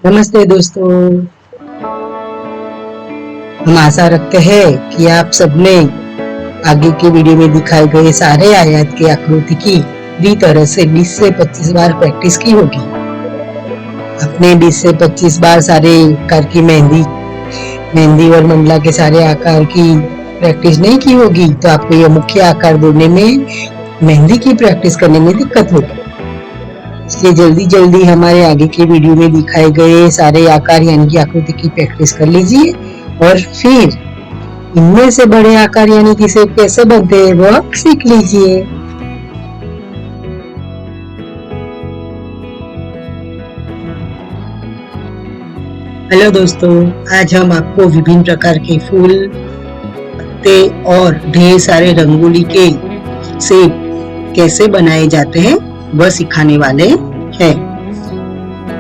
नमस्ते दोस्तों। हम आशा रखते हैं कि आप सबने आगे के वीडियो में दिखाए गए सारे आयत के आकृति की पूरी तरह से 20 से 25 बार प्रैक्टिस की होगी। आपने 20 से 25 बार सारे आकार की मेहंदी और मंडला के सारे आकार की प्रैक्टिस नहीं की होगी तो आपको यह मुख्य आकार बोलने में, मेहंदी की प्रैक्टिस करने में दिक्कत होगी। इसलिए जल्दी जल्दी हमारे आगे के वीडियो में दिखाए गए सारे आकार यानी कि आकृति की प्रैक्टिस कर लीजिए और फिर इनमें से बड़े आकार यानी कि शेप कैसे बनते हैं वो आप सीख लीजिए। हेलो दोस्तों, आज हम आपको विभिन्न प्रकार के फूल, पत्ते और ढेर सारे रंगोली के शेप कैसे बनाए जाते हैं वह सिखाने वाले हैं।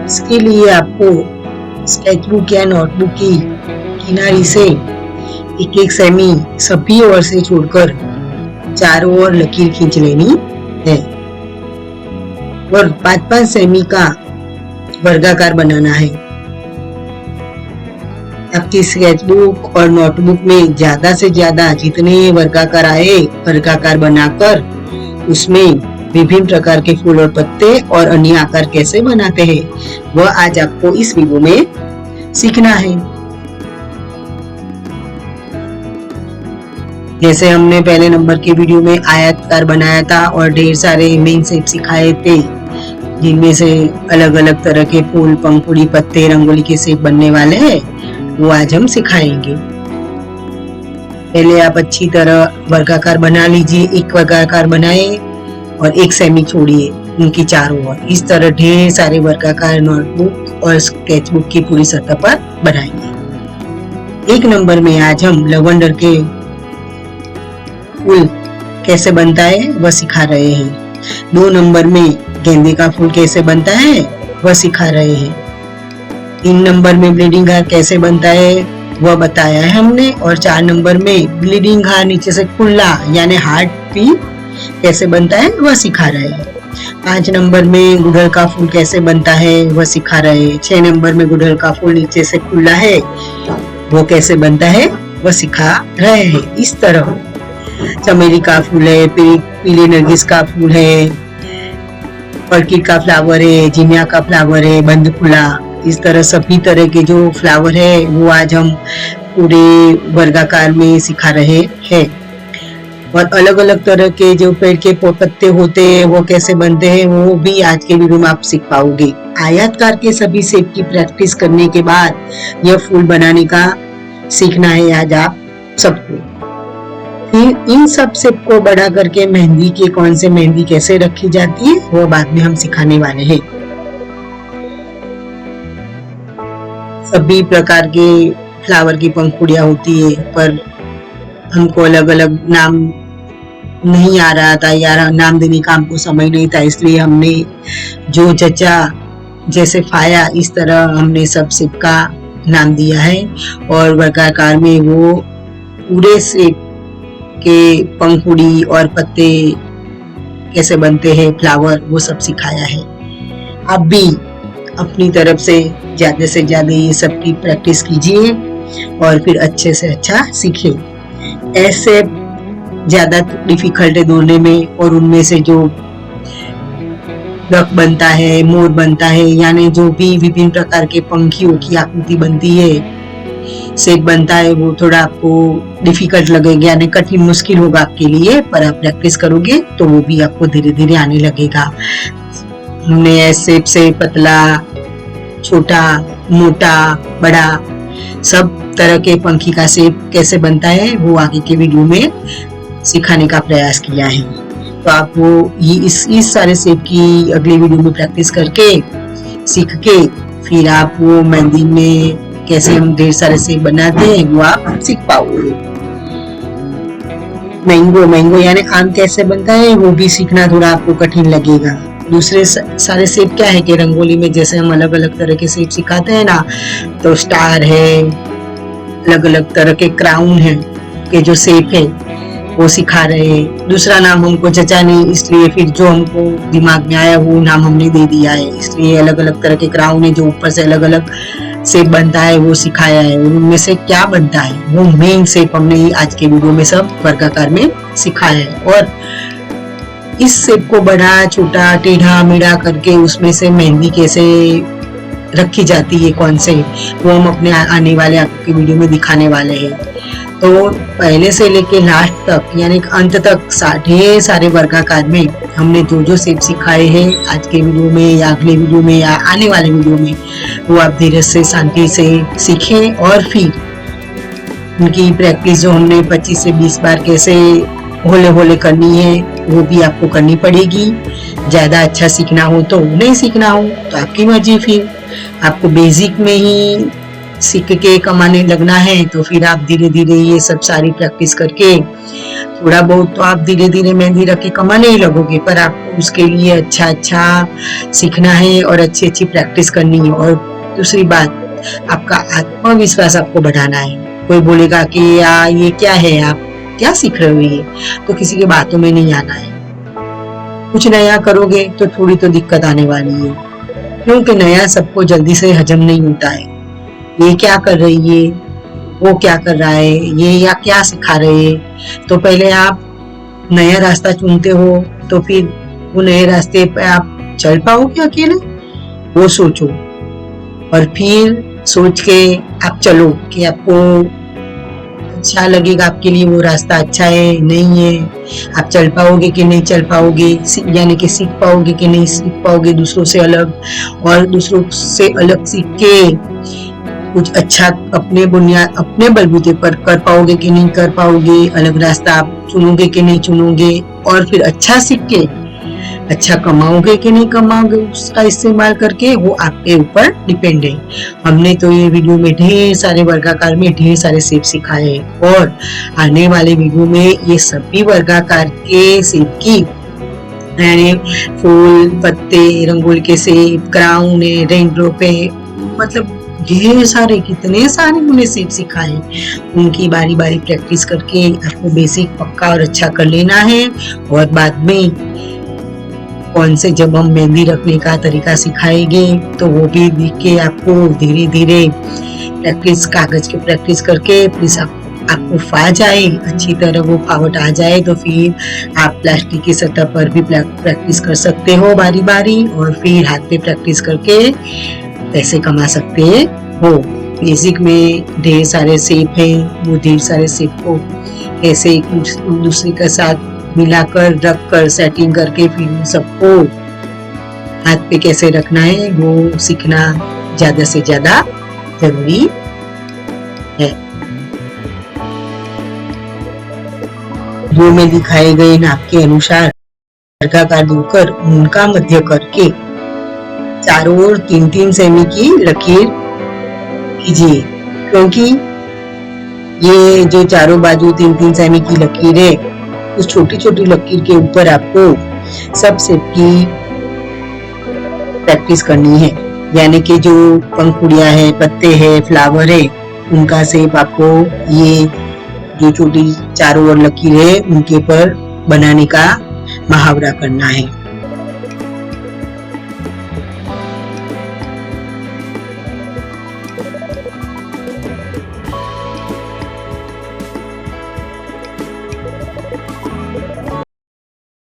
इसके लिए आपको स्केचबुक या नोटबुक की किनारी से एक एक सेमी सभी ओर से छोड़कर चारों ओर लकीर खींच लेनी है और 5-5 सेमी का वर्गाकार बनाना है। आपकी स्केचबुक और नोटबुक में ज्यादा से ज्यादा जितने वर्गाकार आए वर्गाकार बनाकर उसमें विभिन्न प्रकार के फूल और पत्ते और अन्य आकार कैसे बनाते हैं वह आज आपको इस वीडियो में सीखना है। जैसे हमने पहले नंबर के वीडियो में आयताकार बनाया था और ढेर सारे मेन शेप सिखाए थे जिनमें से अलग अलग तरह के फूल, पंखुड़ी, पत्ते, रंगोली के शेप बनने वाले हैं, वो आज हम सिखाएंगे। पहले आप अच्छी तरह वर्गाकार बना लीजिए। एक वर्गाकार बनाए और एक सेमी छोड़िए उनकी चारों ओर। इस तरह ढेर सारे वर्गाकार नोटबुक और स्केचबुक की पूरी सतह पर बनाएंगे। 1 नंबर में आज हम लवेंडर के फूल कैसे बनता है वह सिखा रहे हैं। 2 नंबर में गेंदे का फूल कैसे बनता है वह सिखा रहे हैं। 3 नंबर में ब्लीडिंग हार्ट कैसे बनता है वह बताया है हमने और 4 नंबर में ब्लीडिंग हार्ट नीचे से खुला यानी हार्ट भी कैसे बनता है वह सिखा रहे हैं। 5 नंबर में गुड़हल का फूल कैसे बनता है वह सिखा रहे हैं। 6 नंबर में गुड़हल का फूल नीचे से खुला है वो कैसे बनता है वह सिखा रहे हैं। इस तरह चमेली का फूल है, पीले नरगिस का फूल है, ऑर्किड का फ्लावर है, जिनिया का फ्लावर है, बंद फूला, इस तरह सभी तरह के जो फ्लावर है वो आज हम पूरे वर्गाकार में सिखा रहे हैं। और अलग अलग तरह के जो पेड़ के पत्ते होते हैं वो कैसे बनते हैं वो भी आज के वीडियो में आप सीख पाओगे। आयताकार के सभी शेप की प्रैक्टिस करने के बाद यह फूल बनाने का सीखना है आज आप सबको। फिर इन सब शेप को बड़ा करके मेहंदी के कौन से मेहंदी कैसे रखी जाती है वो बाद में हम सिखाने वाले हैं। सभी प्रकार के फ्लावर की पंखुड़ियां होती है पर हमको अलग अलग नाम नहीं आ रहा था या नाम देने का हमको समय नहीं था, इसलिए हमने जो जचा जैसे फाया इस तरह हमने सब शेप का नाम दिया है और वर्गाकार में वो पूरे शेप के पंखुड़ी और पत्ते कैसे बनते हैं, फ्लावर, वो सब सिखाया है। आप भी अपनी तरफ से ज्यादा ये सब की प्रैक्टिस कीजिए और फिर अच्छे से अच्छा सीखिए। ऐसे ज्यादा डिफिकल्ट है दोनों में और उनमें से जो डक बनता है, मोर बनता है, यानी जो भी विभिन्न प्रकार के पंखियों की आकृति बनती है, शेप बनता है, वो थोड़ा आपको डिफिकल्ट लगेगा यानी कठिन मुश्किल होगा आपके लिए, पर आप प्रैक्टिस करोगे तो वो भी आपको धीरे धीरे आने लगेगा। हमने ऐसे से पतला, छोटा, मोटा, बड़ा सब तरह के पंखी का शेप कैसे बनता है वो आगे के वीडियो में सिखाने का प्रयास किया है। तो आप वो ये इस सारे शेप की अगली वीडियो में प्रैक्टिस करके सीख के फिर आप वो मेहंदी में कैसे हम ढेर सारे शेप बनाते हैं वो आप सीख पाओगे। मैंगो यानी आम कैसे बनता है वो भी सीखना थोड़ा आपको कठिन लगेगा। दूसरे सारे शेप क्या है कि रंगोली में जैसे हम अलग अलग तरह के शेप सिखाते हैं ना, तो स्टार है, अलग अलग तरह के क्राउन है के जो शेप है वो सिखा रहे हैं। दूसरा नाम हमको जचा नहीं, इसलिए फिर जो हमको दिमाग में आया वो नाम हमने दे दिया है। इसलिए अलग अलग तरह के क्राउन है जो ऊपर से अलग अलग शेप बनता है वो सिखाया है। उनमें से क्या बनता है वो मेन शेप हमने आज के वीडियो में सब वर्गाकार में सिखाया है। और इस शेप को बड़ा छोटा टेढ़ा मेढ़ा करके उसमें से मेहंदी कैसे रखी जाती है कौन से, वो हम अपने आने वाले आपके वीडियो में दिखाने वाले हैं। तो पहले से लेके लास्ट तक यानी अंत तक ढेर सारे वर्गाकार में हमने जो जो शेप सिखाए हैं आज के वीडियो में या अगले वीडियो में या आने वाले वीडियो में, वो आप धीरे से शांति से सीखें। और फिर उनकी प्रैक्टिस जो हमने 25 से 20 बार कैसे होले होले करनी है वो भी आपको करनी पड़ेगी। ज्यादा अच्छा सीखना हो तो नहीं सीखना हो तो आपकी मर्जी। फिर आपको बेसिक में ही सीख के कमाने लगना है तो फिर आप धीरे धीरे ये सब सारी प्रैक्टिस करके थोड़ा बहुत तो आप धीरे धीरे मेहंदी रख के कमाने ही लगोगे। पर आपको उसके लिए अच्छा अच्छा सीखना है और अच्छी अच्छी प्रैक्टिस करनी है। और दूसरी बात, आपका आत्मविश्वास आपको बढ़ाना है। कोई बोलेगा कि ये क्या है, आप क्या सीख रहे हो, ये तो किसी की बातों में नहीं आना है। कुछ नया करोगे तो थोड़ी तो दिक्कत आने वाली है, क्योंकि नया सबको जल्दी से हजम नहीं होता है। ये क्या कर रही है, वो क्या कर रहा है, ये या क्या सिखा रहे हैं। तो पहले आप नया रास्ता चुनते हो तो फिर वो नए रास्ते पे आप चल पाओगे अकेले, वो सोचो। और फिर सोच के आप चलो कि आपको अच्छा लगेगा, आपके लिए वो रास्ता अच्छा है नहीं है, आप चल पाओगे कि नहीं चल पाओगे, यानी कि सीख पाओगे कि नहीं सीख पाओगे दूसरों से अलग। और दूसरों से अलग सीख के कुछ अच्छा अपने बुनियाद अपने बलबूते पर कर पाओगे कि नहीं कर पाओगे, अलग रास्ता आप चुनोगे कि नहीं चुनोगे। और फिर अच्छा सीख के अच्छा कमाओगे कि नहीं कमाओगे उसका इस्तेमाल करके, वो आपके ऊपर डिपेंड है। हमने तो ये वीडियो में ढेर सारे वर्गाकार में ढेर सारे शेप सिखाए हैं और आने वाले वीडियो में ये सभी वर्गाकार के शेप की यानी फूल, पत्ते, रंगोली के शेप, क्राउन है, रेन ड्रॉप है, मतलब ढेर सारे कितने सारे उन्हें शेप सिखाए। उनकी बारी बारी प्रैक्टिस करके आपको बेसिक पक्का और अच्छा कर लेना है। और बाद में कौन से जब हम मेहंदी रखने का तरीका सिखाएंगे तो वो भी देख के आपको धीरे धीरे प्रैक्टिस कागज के प्रैक्टिस करके प्लीज आपको फा जाए, अच्छी तरह वो फावट आ जाए तो फिर आप प्लास्टिक की सतह पर भी प्रैक्टिस कर सकते हो बारी बारी। और फिर हाथ पे प्रैक्टिस करके पैसे कमा सकते हो। बेसिक में ढेर सारे शेप हैं, वो ढेर सारे शेप को कैसे एक दूसरे के साथ मिलाकर रख कर सेटिंग करके फिर सबको हाथ पे कैसे रखना है वो सीखना ज्यादा से ज्यादा जरूरी है। जो में दिखाए गए नाप के अनुसार वर्गाकार दूकर उनका मध्य करके चारों ओर 3-3 सेमी की लकीर कीजिए, क्योंकि ये जो चारों बाजू 3-3 सेमी की लकीर है उस छोटी छोटी लकीर के ऊपर आपको सब शेप की प्रैक्टिस करनी है। यानी कि जो पंखुड़ियां है, पत्ते है, फ्लावर है, उनका शेप आपको ये जो छोटी चारों ओर लकीर है उनके पर बनाने का मुहावरा करना है।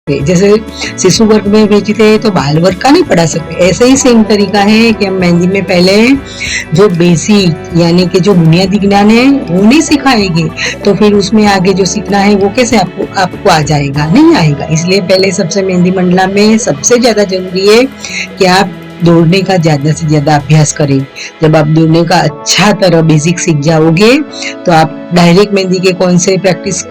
जैसे शिशु वर्ग में भेजे थे तो बाल वर्ग का नहीं पढ़ा सकते, ऐसे ही सेम तरीका है कि हम मेहंदी में पहले जो बेसिक यानी कि जो बुनियादी ज्ञान है वो नहीं सिखाएंगे तो फिर उसमें आगे जो सीखना है वो कैसे आपको आ जाएगा, नहीं आएगा। इसलिए पहले सबसे मेहंदी मंडला में सबसे ज्यादा जरूरी है कि आप दौड़ने का ज्यादा से ज्यादा अभ्यास करें। जब आप दौड़ने का अच्छा तरह बेसिक सीख जाओगे तो आप डायरेक्ट मेहंदी के कौन से प्रैक्टिस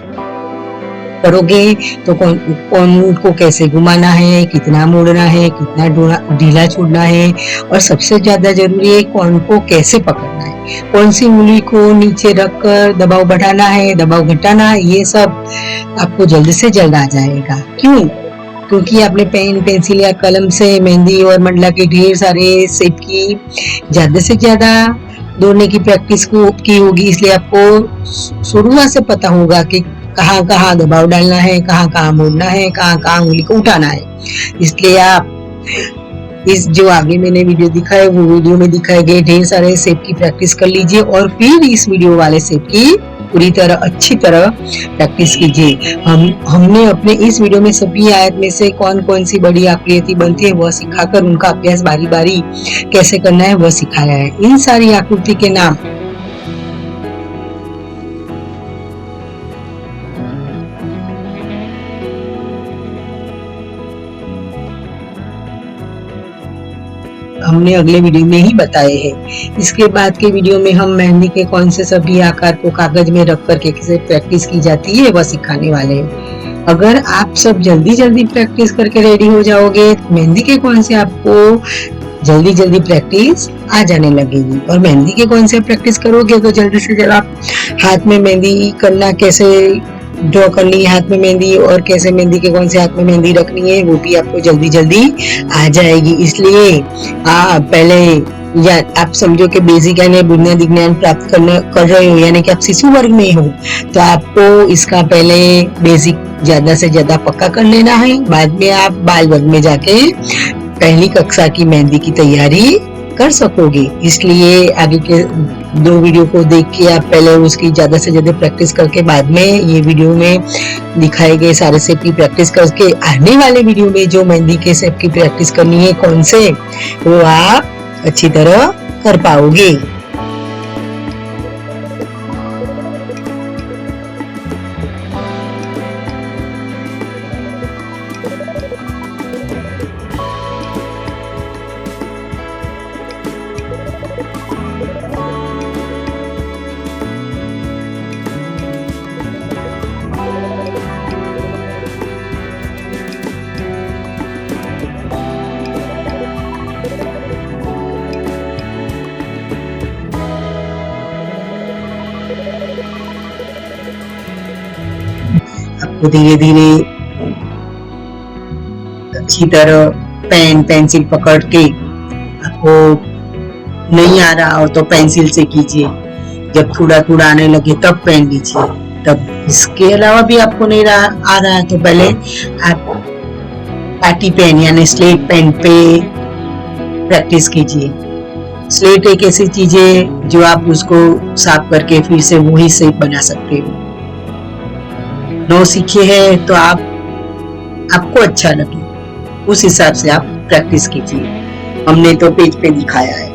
करोगे तो कौन को कैसे घुमाना है, कितना मोड़ना है, कितना ढीला छोड़ना है, और सबसे ज्यादा जरूरी है कौन को कैसे पकड़ना है, कौन सी उंगली को नीचे रखकर दबाव बढ़ाना है, दबाव घटाना है, ये सब आपको जल्द से जल्द आ जाएगा। क्यों? क्योंकि आपने पेन, पेंसिल या कलम से मेहंदी और मंडला के ढेर सारे शेप की ज्यादा से ज्यादा दौड़ने की प्रैक्टिस की होगी, इसलिए आपको शुरुआत से पता होगा कि कहाँ कहाँ दबाव डालना है, कहाँ कहाँ मोड़ना है, कहाँ कहाँ उंगली को उठाना है। इसलिए आप इस जो आगे मैंने वीडियो दिखाया वो वीडियो में दिखाए गए ढेर सारे शेप की प्रैक्टिस कर लीजिए और फिर इस वीडियो वाले शेप की पूरी तरह अच्छी तरह प्रैक्टिस कीजिए। हमने अपने इस वीडियो में सभी आयत में से कौन कौन सी बड़ी आकृति बनती है वह सिखाकर उनका अभ्यास बारी बारी कैसे करना है वह सिखाया है। इन सारी आकृति के नाम हमने अगले वीडियो में ही बताए हैं। इसके बाद के वीडियो में हम मेहंदी के कौन से सभी आकार को कागज में रख कर कैसे प्रैक्टिस की जाती है वह सिखाने वाले हैं। अगर आप सब जल्दी जल्दी प्रैक्टिस करके रेडी हो जाओगे तो मेहंदी के कौन से आपको जल्दी जल्दी प्रैक्टिस आ जाने लगेगी। और मेहंदी के कौन से प्रैक्टिस करोगे तो जल्दी से जल्द आप हाथ में मेहंदी करना कैसे ड्रॉ करनी है हाथ में मेहंदी और कैसे मेहंदी के कौन से हाथ में मेहंदी रखनी है वो भी आपको जल्दी जल्दी आ जाएगी। इसलिए आप पहले या आप समझो कि बेसिक यानी बुनियादी ज्ञान प्राप्त कर रहे हो यानी कि आप शिशु वर्ग में हो तो आपको इसका पहले बेसिक ज्यादा से ज्यादा पक्का कर लेना है। बाद में आप बाल वर्ग में जाके पहली कक्षा की मेहंदी की तैयारी कर सकोगे। इसलिए आगे के दो वीडियो को देख के आप पहले उसकी ज्यादा से ज्यादा प्रैक्टिस करके बाद में ये वीडियो में दिखाए गए सारे शेप की प्रैक्टिस करके आने वाले वीडियो में जो मेहंदी के शेप की प्रैक्टिस करनी है कौन से वो आप अच्छी तरह कर पाओगे। आपको धीरे धीरे अच्छी तरह पेन पेंसिल पकड़ के आपको नहीं आ रहा हो तो पेंसिल से कीजिए। जब थोड़ा थोड़ा आने लगे तब पेन लीजिए। तब इसके अलावा भी आपको नहीं आ रहा है तो पहले आप पाटी पेन यानी स्लेट पेन पे प्रैक्टिस कीजिए। स्लेट एक ऐसी चीज है जो आप उसको साफ करके फिर से वही शेप बना सकते हो। नो सीखे हैं तो आपको अच्छा लगे उस हिसाब से आप प्रैक्टिस कीजिए। हमने तो पेज पे दिखाया है,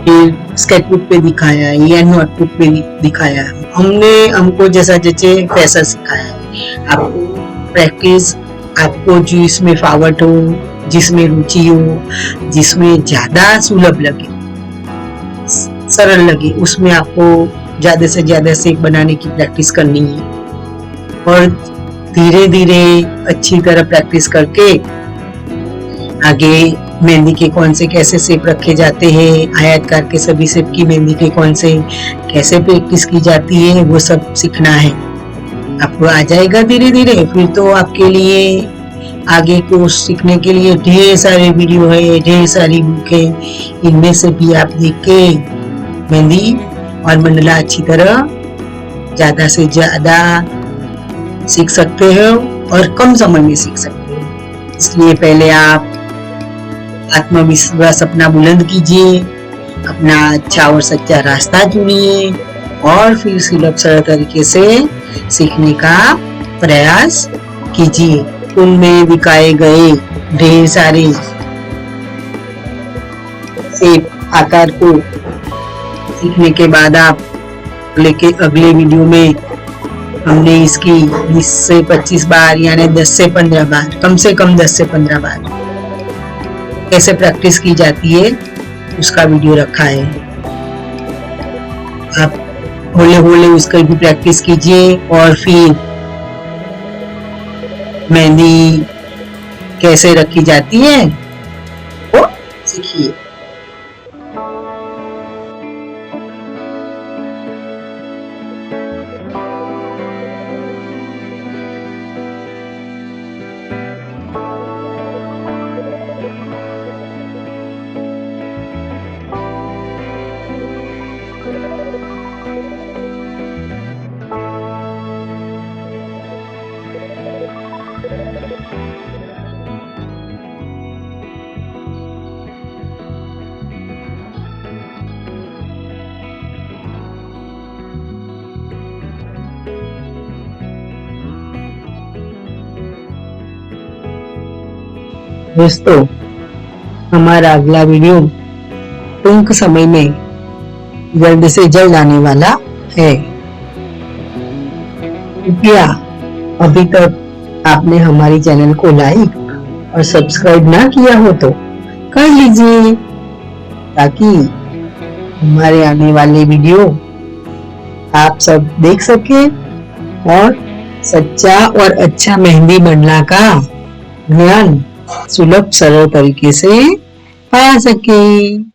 फिर स्केचबुक पे दिखाया है या नोटबुक पे दिखाया है। हमको जैसा जैसे वैसा सिखाया है। आपको प्रैक्टिस आपको जो इसमें फावट हो, जिसमें रुचि हो, जिसमें ज्यादा सुलभ लगे, सरल लगे, उसमें आपको ज्यादा से ज्यादा शेप बनाने की प्रैक्टिस करनी है। और धीरे धीरे अच्छी तरह प्रैक्टिस करके आगे मेहंदी के कौन से कैसे शेप रखे जाते हैं, आयतकार के सभी शेप की मेहंदी के कौन से कैसे प्रैक्टिस की जाती है वो सब सीखना है। आपको आ जाएगा धीरे धीरे। फिर तो आपके लिए आगे कोर्स सीखने के लिए ढेर सारे वीडियो है, ढेर सारी बुक है। इनमें से भी आप देख के मेहंदी और मंडला अच्छी तरह ज्यादा से ज्यादा सीख सकते हो और कम समय में सीख सकते हो। इसलिए पहले आप आत्मविश्वास अपना बुलंद कीजिए, अपना अच्छा और सच्चा रास्ता चुनिए और फिर सुलभ सरल तरीके से सीखने का प्रयास कीजिए। उनमें दिखाए गए ढेर सारे शेप आकार को सीखने के बाद आप अगले वीडियो में हमने इसकी 20 से 25 बार यानी 10 से 15 बार, कम से कम 10 से 15 बार कैसे प्रैक्टिस की जाती है उसका वीडियो रखा है। आप होले होले उसका भी प्रैक्टिस कीजिए और फिर मेहंदी कैसे रखी जाती है वो सीखिए। दोस्तों, हमारा अगला वीडियो टूंक समय में जल्द से जल्द आने वाला है। कृपया अभी तक आपने हमारी चैनल को लाइक और सब्सक्राइब ना किया हो तो कर लीजिए, ताकि हमारे आने वाले वीडियो आप सब देख सके और सच्चा और अच्छा मेहंदी बनना का ज्ञान सुलभ सरल तरीके से पा सके।